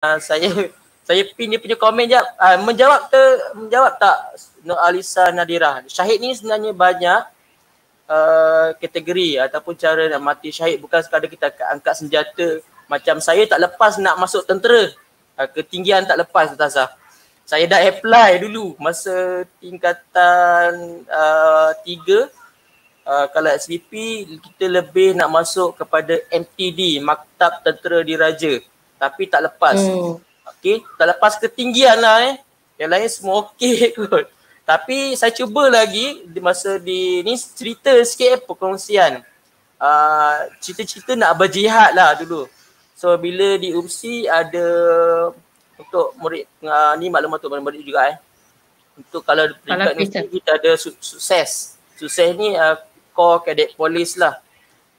saya pin dia punya komen jap. Menjawab tak Nur Alisa Nadira. Syahid ni sebenarnya banyak kategori ataupun cara nak mati syahid. Bukan sekadar kita angkat senjata. Macam saya tak lepas nak masuk tentera. Ketinggian tak lepas Ustazah. Saya dah apply dulu masa tingkatan 3. Kalau SPP kita lebih nak masuk kepada MTD, Maktab Tentera Diraja. Tapi tak lepas. Okey, tak lepas ketinggian lah Yang lain semua okey kot. Tapi saya cuba lagi di masa ni cerita sikit perkongsian. Cerita-cerita nak berjihad lah dulu. So bila di UPSI ada untuk murid, ni maklumat untuk murid juga Untuk kalau peringkat universiti kita ada sukses. Sukses ni core cadet polis lah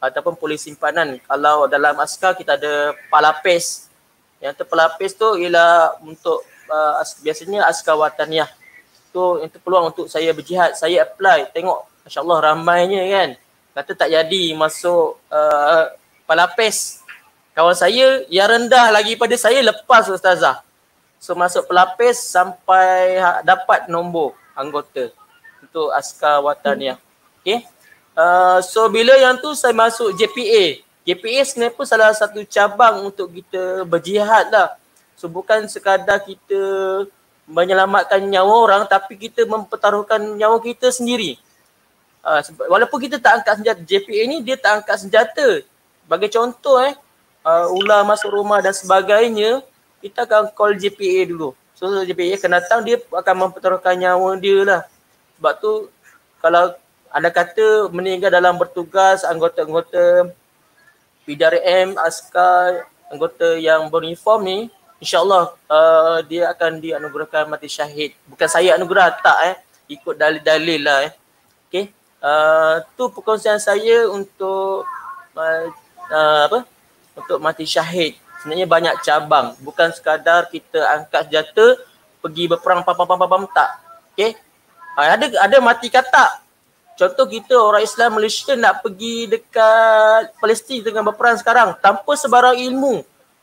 ataupun polis simpanan. Kalau dalam askar kita ada palapis. Yang tu pelapis tu ialah untuk biasanya askar wataniah. Itu peluang untuk saya berjihad. Saya apply, tengok masya-Allah ramainya kan. Kata tak jadi masuk pelapis. Kawan saya yang rendah lagi pada saya lepas Ustazah. So masuk pelapis sampai dapat nombor anggota untuk askar wataniah. Okay. So bila yang tu saya masuk JPA. JPA sebenarnya pun salah satu cabang untuk kita berjihad lah. So bukan sekadar kita menyelamatkan nyawa orang tapi kita mempertaruhkan nyawa kita sendiri. Walaupun kita tak angkat senjata, JPA ni dia tak angkat senjata. Bagi contoh ular masuk rumah dan sebagainya, kita akan call JPA dulu. So JPA akan datang, dia akan mempertaruhkan nyawa dia lah. Sebab tu kalau anda kata meninggal dalam bertugas anggota-anggota PDRM, askar, anggota yang beruniform ni, InsyaAllah dia akan dianugerahkan mati syahid. Bukan saya anugerah, tak ikut dalil-dalil lah Okay. Tu perkongsian saya untuk untuk mati syahid. Sebenarnya banyak cabang. Bukan sekadar kita angkat senjata, pergi berperang pam tak. Okay. Ada mati katak. Contoh kita orang Islam Malaysia nak pergi dekat Palestin dengan berperang sekarang tanpa sebarang ilmu.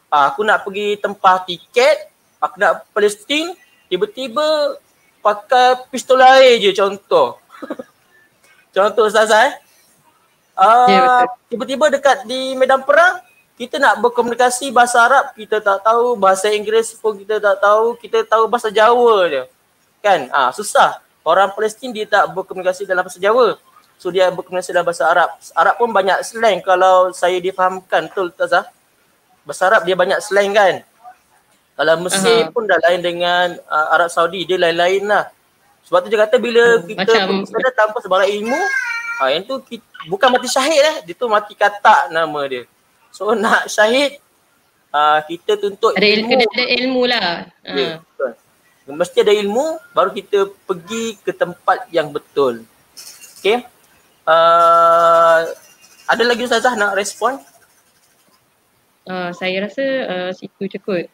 Aku nak pergi tempah tiket, aku nak Palestin, tiba-tiba pakai pistol air je contoh. Contoh Ustazah tiba-tiba dekat di medan perang, kita nak berkomunikasi bahasa Arab, kita tak tahu, bahasa Inggeris pun kita tak tahu, kita tahu bahasa Jawa je. Kan? Susah. Orang Palestin dia tak berkomunikasi dalam bahasa Jawa. So dia berkomunikasi dalam bahasa Arab. Arab pun banyak slang kalau saya difahamkan. Betul Ustazah? Bahasa Arab dia banyak slang kan. Kalau Mesir pun dah lain dengan Arab Saudi, dia lain-lain lah. Sebab tu dia kata bila kita berkata tanpa sebarang ilmu, yang tu bukan mati syahid dia tu mati katak nama dia. So nak syahid, kita tuntut ilmu. Kena ada ilmu lah. Ya, betul. Mesti ada ilmu, baru kita pergi ke tempat yang betul. Okay. Ada lagi Ustazah nak respon? Saya rasa situ cukup.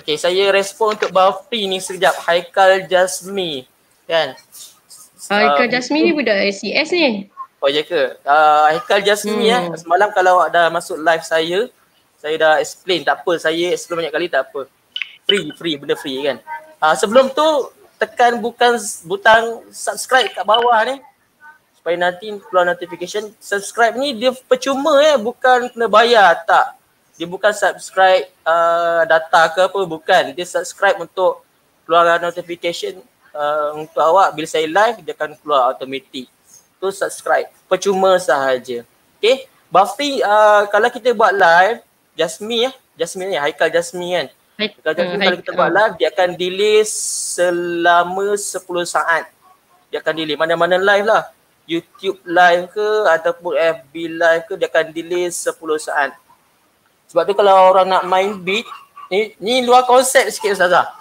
Okay, saya respon untuk Bafri ni sekejap. Haikal Jasmi kan. Haikal Jasmi ni budak SCS ni. Oh ya ke? Haikal Jasmi semalam kalau ada masuk live saya dah explain. Tak apa, saya explain banyak kali tak apa. Free, benda free kan. Sebelum tu tekan butang subscribe kat bawah ni supaya nanti keluar notification. Subscribe ni dia percuma bukan kena bayar, tak. Dia bukan subscribe data ke apa, bukan. Dia subscribe untuk keluar notification untuk awak. Bila saya live dia akan keluar automatik. Tu subscribe, percuma sahaja. Okay. Bafri, kalau kita buat live, Jasmi ni Haikal Jasmi kan. Kalau kita buat live, dia akan delay selama 10 saat. Dia akan delay mana-mana live lah. YouTube live ke ataupun FB live ke, dia akan delay 10 saat. Sebab tu kalau orang nak main beat, ni luar konsep sikit Ustazah.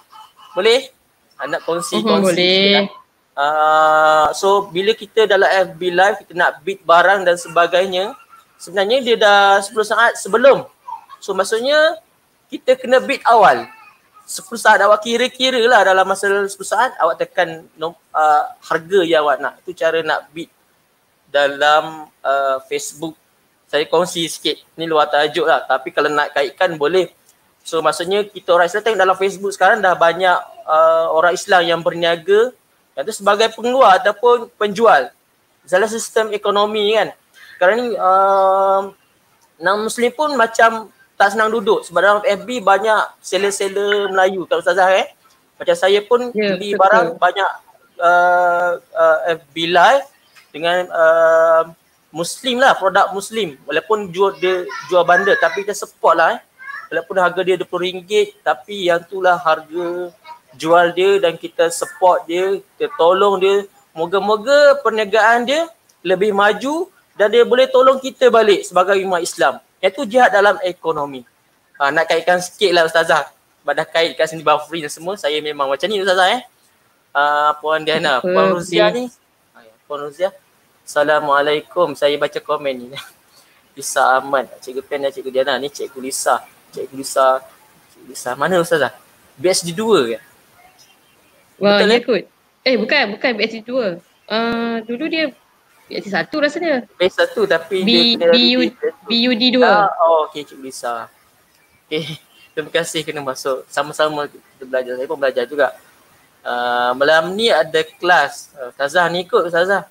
Boleh? Nak kongsi boleh. So bila kita dalam FB live, kita nak beat barang dan sebagainya, sebenarnya dia dah 10 saat sebelum. So maksudnya kita kena beat awal. 10 saat awak kira-kira lah, dalam masa 10 saat awak tekan harga yang awak nak. Itu cara nak beat dalam Facebook. Saya kongsi sikit. Ni luar tajuk lah. Tapi kalau nak kaitkan boleh. So maksudnya kita orang Islam tengok dalam Facebook sekarang dah banyak orang Islam yang berniaga, iaitu sebagai pengeluar ataupun penjual dalam sistem ekonomi kan. Sekarang ni non-Muslim pun macam tak senang duduk sebab dalam FB banyak seller-seller Melayu kalau Ustazah Macam saya pun beli betul. barang banyak FB live dengan Muslim lah, produk Muslim. Walaupun dia jual bundle tapi kita support lah Walaupun harga dia RM20 tapi yang itulah harga jual dia dan kita support dia, kita tolong dia. Moga-moga perniagaan dia lebih maju dan dia boleh tolong kita balik sebagai umat Islam. Iaitu jihad dalam ekonomi. Nak kaitkan sikit lah Ustazah. Dah kaitkan sini buffering dan semua, saya memang macam ni Ustazah Puan Diana, Puan Ruzia ni. Puan Ruzia. Assalamualaikum. Saya baca komen ni. Lisa Ahmad, Cikgu Pen dan Cikgu Diana. Ni Cikgu Lisa. Cikgu Lisa. Mana Ustazah? BSD 2 ke? Wah, dia kot. Bukan BSD 2. Dulu dia BSD 1 rasanya. BSD 1 tapi BUD 2. Okey Cikgu Lisa. Okey. Terima kasih kena masuk. Sama-sama kita belajar. Saya pun belajar juga. Malam ni ada kelas. Ustazah ni ikut Ustazah.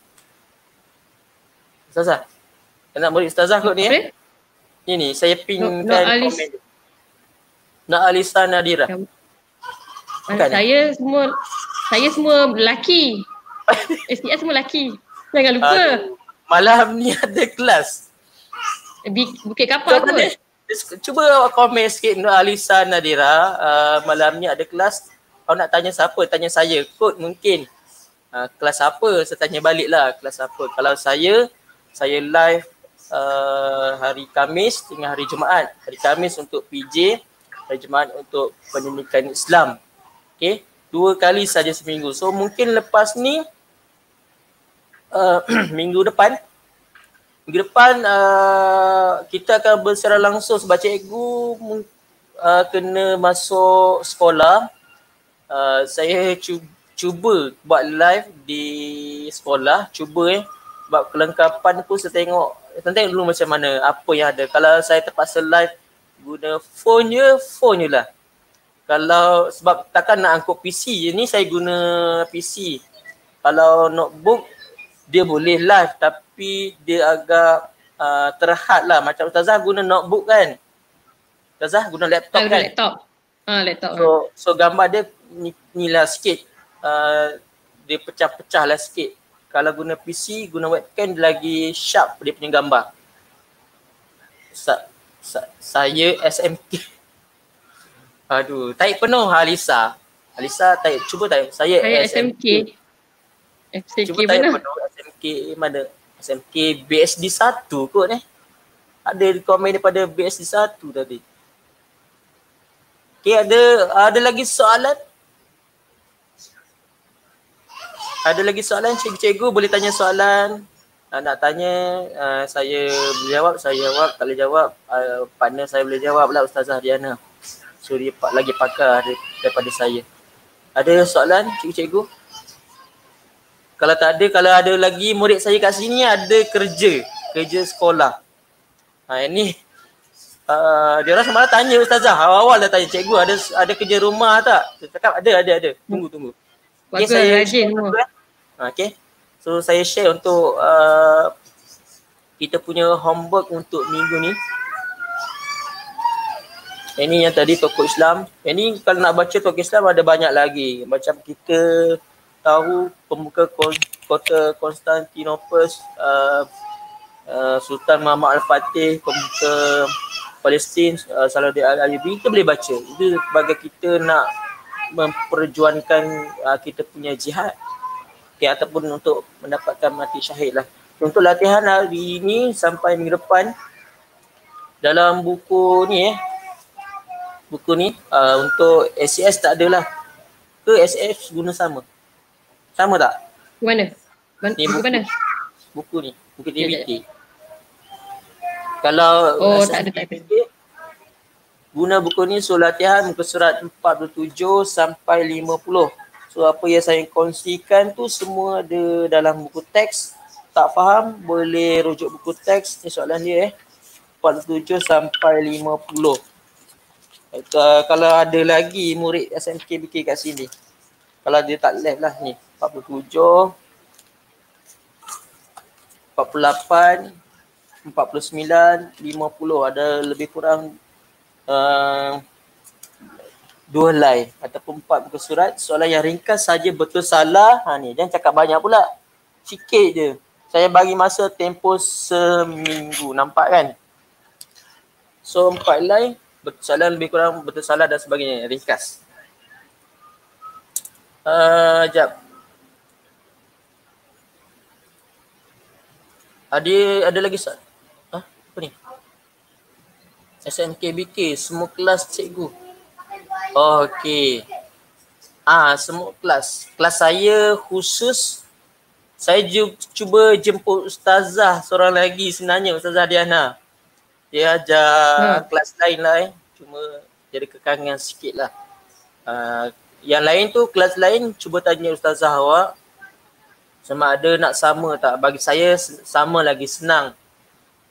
Ustazah. Nak murid Ustazah kot ni Ni saya pingkan komen. Nak Alisa Nadira. Saya semua lelaki. STS semua lelaki. Jangan lupa. Malam ni ada kelas. Bukit Kapal kot. Cuba komen sikit Nur Alisa Nadira. Malam ni ada kelas. Kau nak tanya siapa? Tanya saya kot mungkin. Kelas apa? Saya tanya balik lah. Kelas apa? Kalau saya live hari Khamis dengan hari Jumaat. Hari Khamis untuk PJ, hari Jumaat untuk pendidikan Islam. Okay, 2 kali saja seminggu. So mungkin lepas ni minggu depan kita akan bersecara langsung sebab cikgu kena masuk sekolah. Saya cuba buat live di sekolah, sebab kelengkapan pun saya tengok dulu macam mana, apa yang ada. Kalau saya terpaksa live guna phone je lah. Kalau sebab takkan nak angkut PC je ni, saya guna PC. Kalau notebook dia boleh live tapi dia agak terhad lah. Macam Ustazah guna notebook kan? Ustazah guna laptop kan? Laptop. So gambar dia ni lah sikit. Dia pecah-pecah lah sikit. Kalau guna PC, guna webcam dia lagi sharp dia punya gambar. Saya SMK. Aduh, taik penuh Alisa. Alisa taik, cuba taik. Saya SMK. Cuba taik penuh SMK mana? SMK BSD 1 kot Ada komen daripada BSD 1 tadi. Okay, ada lagi soalan? Ada lagi soalan? Cikgu-cikgu boleh tanya soalan. Nak tanya, saya boleh jawab, saya jawab. Tak boleh jawab, partner saya boleh jawab lah, Ustazah Diana. So dia lagi pakar daripada saya. Ada soalan cikgu-cikgu? Kalau tak ada, kalau ada lagi murid saya kat sini ada kerja sekolah. Ini dia orang semalam tanya Ustazah, awal-awal dah tanya cikgu ada kerja rumah tak? Saya cakap ada. Tunggu. Okay, saya rajin semua. Okay. So saya share untuk kita punya homework untuk minggu ni. Ini yang tadi tokoh Islam. Ini kalau nak baca tokoh Islam ada banyak lagi. Macam kita tahu pembuka kota Konstantinopel, Sultan Muhammad Al-Fatih, pembuka Palestin, Salahuddin Al-Ayyubi, kita boleh baca. Itu sebagai kita nak memperjuangkan kita punya jihad, ataupun untuk mendapatkan mati syahid lah. Untuk latihan hari ini sampai minggu depan dalam buku ni untuk SCS tak adalah ke SCS guna sama tak? Mana? Ni buku mana? Buku ni, buku TVT. Kalau tak ada. Guna buku ni, so latihan muka surat 47 sampai 50. So apa yang saya kongsikan tu semua ada dalam buku teks. Tak faham boleh rujuk buku teks. Ni soalan dia 47 sampai 50. Kalau ada lagi murid SMKBK kat sini. Kalau dia tak left lah ni. 47, 48, 49, 50. Ada lebih kurang 2 line ataupun 4 muka surat. Soalan yang ringkas saja betul salah. Ni jangan cakap banyak pula. Sikit je. Saya bagi masa tempoh seminggu. Nampak kan? So 4 line, betul salah lebih kurang betul salah dan sebagainya. Ringkas. Jap. Ada lagi apa ni? SMKBK, semua kelas cikgu. Okey. Semua kelas. Kelas saya khusus, saya cuba jemput ustazah seorang lagi sebenarnya, Ustazah Diana. Dia ajar kelas lain lah cuma jadi kekangan sikit lah. Yang lain tu, kelas lain cuba tanya ustazah awak sama ada nak sama tak. Bagi saya sama lagi senang.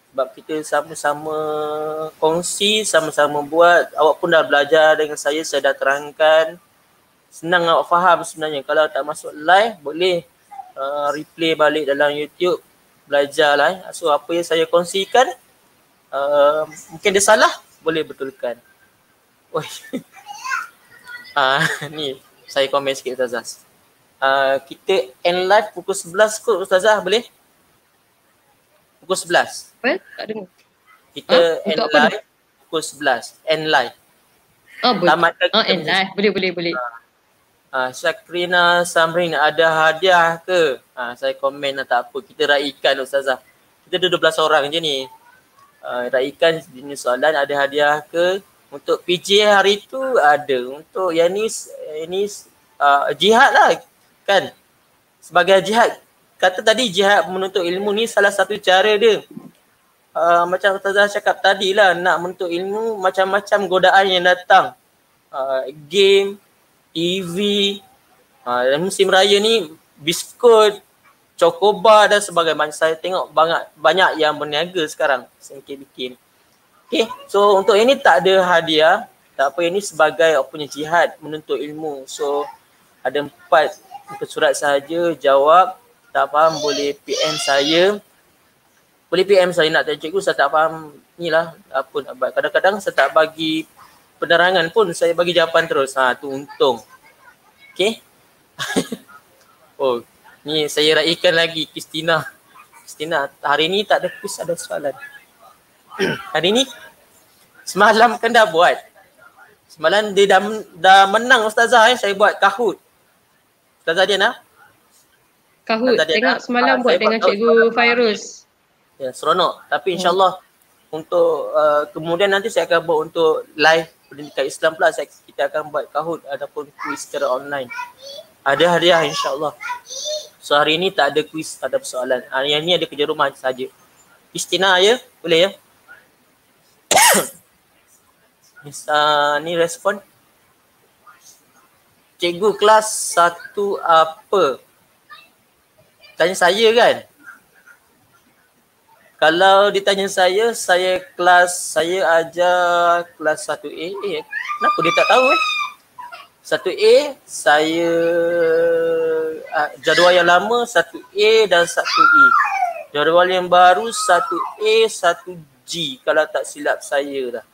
Sebab kita sama-sama kongsi, sama-sama buat. Awak pun dah belajar dengan saya dah terangkan. Senang awak faham sebenarnya. Kalau tak masuk live, boleh replay balik dalam YouTube. Belajar lah. So apa yang saya kongsikan, mungkin dia salah, boleh betulkan. Ni, saya komen sikit Ustazah. Kita end live pukul 11 kot Ustazah, boleh? Pukul 11. Apa? Tak dengar. Kita end live pukul 11. End live. Boleh. End live. Boleh. Syakrina Samrin, ada hadiah ke? Saya komen lah, tak apa. Kita raikan Ustazah. Kita ada 12 orang je ni. Raikan jenis soalan, ada hadiah ke? Untuk PJ hari tu ada. Untuk yang ni jihad lah kan. Sebagai jihad, kata tadi jihad menuntut ilmu ni salah satu cara dia. Macam Ustazah cakap tadi lah, nak menuntut ilmu macam-macam godaan yang datang. Game, TV, musim raya ni biskut, cokobar dan sebagainya. Saya tengok banyak yang berniaga sekarang SMKBK. Okay, so untuk ini tak ada hadiah. Tak apa, ini sebagai punya jihad menuntut ilmu. So ada 4 muka surat sahaja, jawab. Tak faham boleh PM saya. Boleh PM saya, nak tanya cikgu saya tak faham ni lah apa nak buat. Kadang-kadang saya tak bagi penerangan pun, saya bagi jawapan terus. Tu untung. Okay. Ni saya raikan lagi Kristina. Kristina, hari ni tak ada quiz, ada soalan. Hari ni semalam kan dah buat. Semalam dia dah menang Ustazah saya buat Kahoot. Ustazah Diana? Kahoot, tengok semalam buat dengan Cikgu Fairuz. Ya, seronok. Tapi insyaAllah untuk kemudian nanti saya akan buat untuk live pendidikan Islam pula. Kita akan buat Kahoot ataupun quiz secara online. Ada hadiah insyaAllah. So hari ni tak ada quiz, tak ada persoalan. Yang ni ada kerja rumah saja. Kristina ya? Boleh ya? Ni respon. Cikgu kelas 1 apa? Tanya saya kan? Kalau ditanya saya ajar kelas 1A. Kenapa dia tak tahu 1A saya jadual yang lama 1A dan 1E. Jadual yang baru 1A, 1G kalau tak silap saya dah.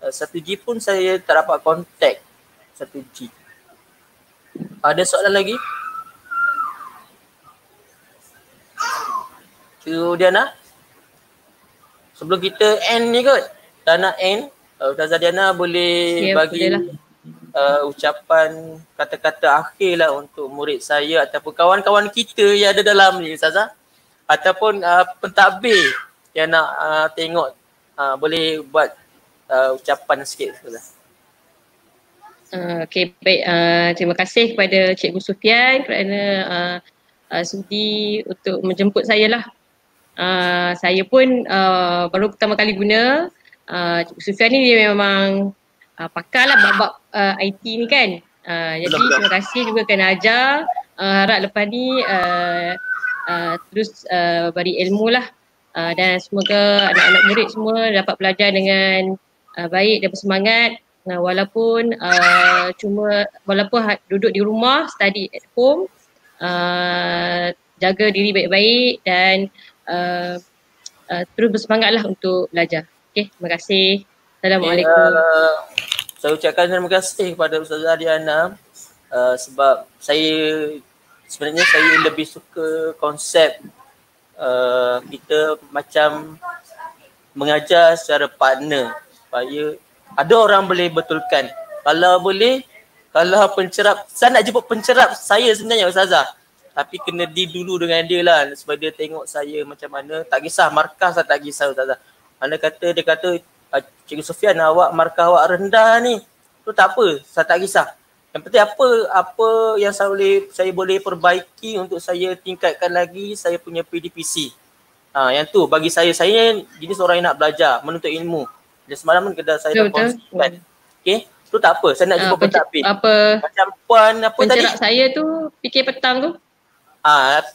1G pun saya tak dapat kontak 1G. Ada soalan lagi? Diana, sebelum kita end ni kot, dah nak end, Ustazah Diana boleh bagi ucapan kata-kata akhir lah untuk murid saya ataupun kawan-kawan kita yang ada dalam ni Ustazah, ataupun pentadbir yang nak tengok, boleh buat ucapan sikit Ustazah. Okay, baik. Terima kasih kepada Cikgu Sufian kerana sudi untuk menjemput saya lah. Saya pun baru pertama kali guna. Cikgu Sufian ni dia memang pakar lah bab IT ni kan. Jadi terima kasih juga kerana ajar. Harap lepas ni terus beri ilmu lah. Dan semoga anak-anak murid semua dapat belajar dengan baik dan bersemangat. Walaupun duduk di rumah, study at home, jaga diri baik-baik dan uh, terus bersemangatlah untuk belajar. Okay, terima kasih. Okay, Assalamualaikum. saya ucapkan terima kasih kepada Ustazah Diana sebab sebenarnya saya lebih suka konsep kita macam mengajar secara partner supaya ada orang boleh betulkan. Kalau boleh, kalau pencerap, saya nak jemput pencerap saya sebenarnya Ustazah. Tapi kena deal dulu dengan dia lah supaya dia tengok saya macam mana. Tak kisah markah, saya tak kisah Ustazah. Mana kata dia kata, Cikgu Sufian awak markah awak rendah ni. Tu tak apa, saya tak kisah. Yang penting apa yang saya boleh perbaiki untuk saya tingkatkan lagi saya punya PDPC. Yang tu bagi saya jenis orang yang nak belajar, menuntut ilmu. Jadi semalam pun saya dah kongsikan. Okay, tu tak apa, saya nak jumpa pentadbir. Macam puan apa tadi? Pencerap saya tu fikir petang tu.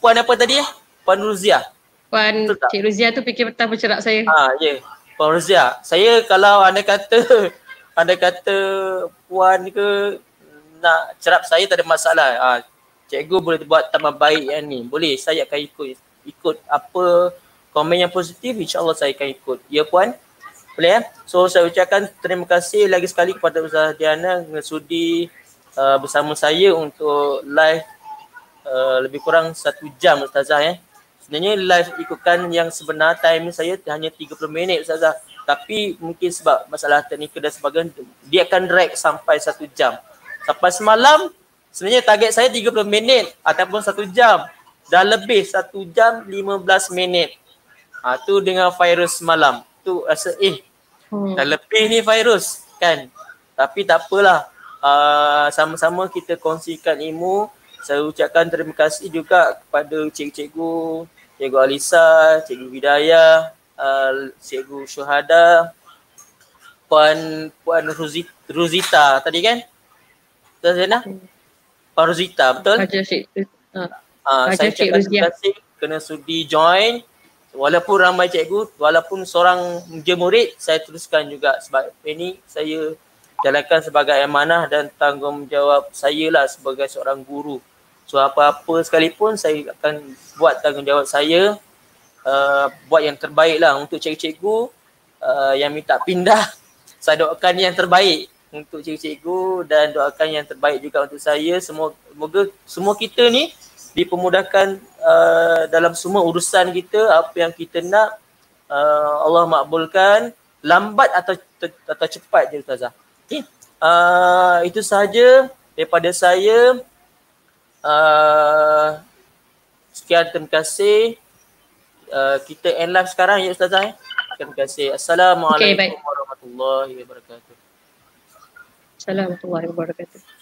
Puan apa tadi? Puan Ruzia. Puan Cik Ruzia tu fikir petang pencerap saya. Ya. Puan Ruzia. Saya kalau anda kata puan ke nak cerap saya tak ada masalah. Cikgu boleh buat tambah baik yang ni. Boleh, saya akan ikut apa komen yang positif, insyaAllah saya akan ikut. Ya puan? Boleh ya? So saya ucapkan terima kasih lagi sekali kepada Ustazah Diana yang sudi bersama saya untuk live lebih kurang 1 jam Ustazah ya. Sebenarnya live ikutkan yang sebenar time saya hanya 30 minit Ustazah. Tapi mungkin sebab masalah teknikal dan sebagainya, dia akan drag sampai 1 jam. Sampai semalam, sebenarnya target saya 30 minit ataupun 1 jam. Dah lebih 1 jam 15 minit. Tu dengan virus semalam. Tu rasa dah lebih ni virus kan. Tapi tak apalah. Sama-sama kita kongsikan ilmu. Saya ucapkan terima kasih juga kepada cikgu-cikgu, Cikgu Alisa, Cikgu Hidayah, Cikgu Syuhada, Puan Ruzita tadi kan? Betul Zainah? Puan Ruzita, betul? Saya ucapkan terima kasih kena sudi join. Walaupun ramai cikgu, walaupun seorang je murid, saya teruskan juga sebab ini saya jalankan sebagai amanah dan tanggungjawab saya lah sebagai seorang guru. So apa-apa sekalipun saya akan buat tanggungjawab saya, buat yang terbaik lah untuk cikgu-cikgu yang minta pindah. Saya doakan yang terbaik untuk cikgu-cikgu dan doakan yang terbaik juga untuk saya. Semoga semua kita ni dipermudahkan dalam semua urusan kita, apa yang kita nak Allah makbulkan, lambat atau cepat je Ustazah. Okay. Itu sahaja daripada saya. Sekian, terima kasih. Kita end live sekarang ya Ustazah. Terima kasih. Assalamualaikum warahmatullahi wabarakatuh. Assalamualaikum warahmatullahi wabarakatuh.